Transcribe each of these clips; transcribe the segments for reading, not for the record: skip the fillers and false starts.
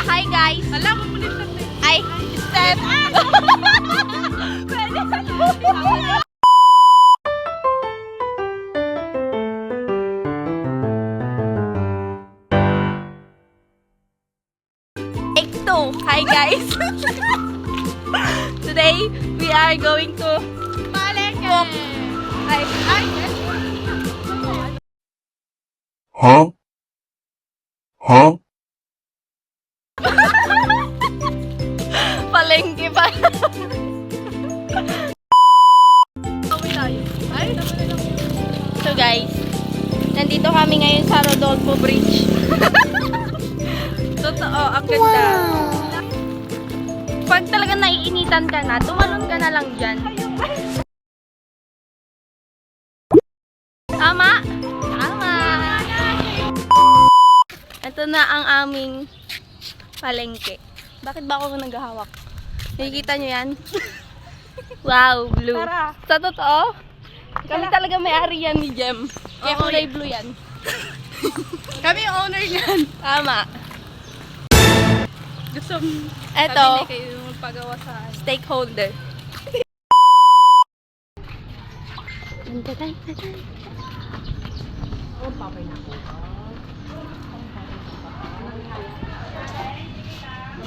Hi guys! Alam mo muna yung step. Ay, step! Pwede ba? Take two. Hi guys! Today, we are going to walk. Ay, Huh? Huh? palengke pa. So guys, nandito kami ngayon sa Rodolfo Bridge. Totoo, ang ganda. Pag talaga naiinitan ka na, tumalon ka na lang dyan. Tama? Tama! Ito na ang aming palengke. Bakit ba ako naghahawak? Nakikita nyo yan? Wow, blue. Tara. Sa totoo, kami talaga may-ari yan ni Jem. Kaya Oo, kulay blue yan. Kami yung owner niyan. Tama. Gusto Eto, sabi kayo magpagawa sa stakeholder.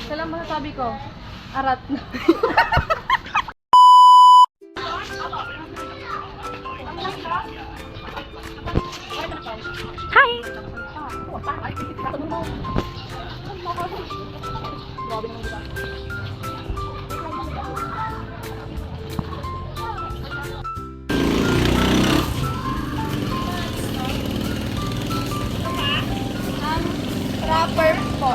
Kailan masasabi ko? Arat na. Hi! Wrapper po.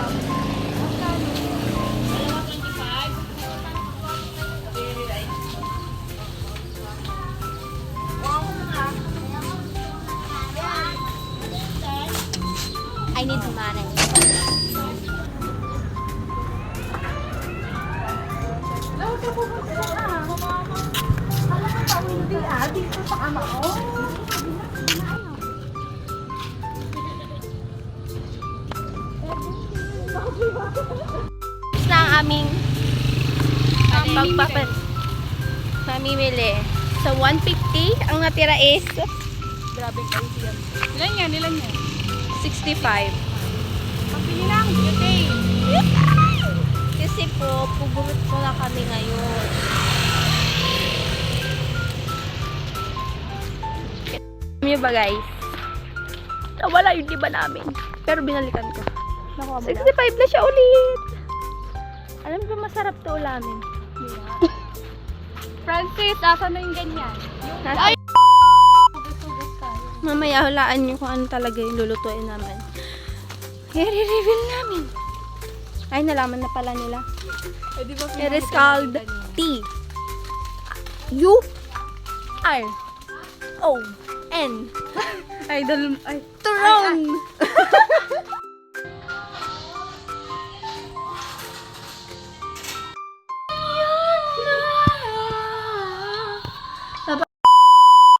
I need money. Dito sa ama ko. Tapos na ang aming pamimili. So, 150. Ang natira is Grabe kayo yan. Ilan yan? 65. Pagpili lang, beauty. Kasi po, pugurot ko na kami ngayon. Alam niyo ba guys? Nawala yung diba namin. Pero binalikan ko. Nakuha mo 65 na siya ulit. Alam ko masarap to ulamin. Francis, asa na yung ganyan? Nasa- Ay! Sugas tayo. Mamaya hulaan niyo kung ano talaga yung lulutuin namin. I-reveal namin. Ay, nalaman na pala nila. Eh, di ba It is called T. U R O N. Idol, ay. Turon.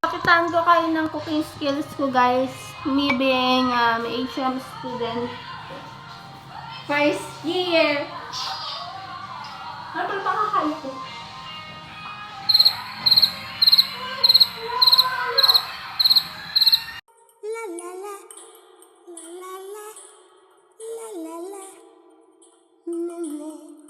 Pakitaan ko kayo ng cooking skills ko guys. Me being HM student. First year. Ano ba makakaya ko? La la la, la la la, la la la, la la.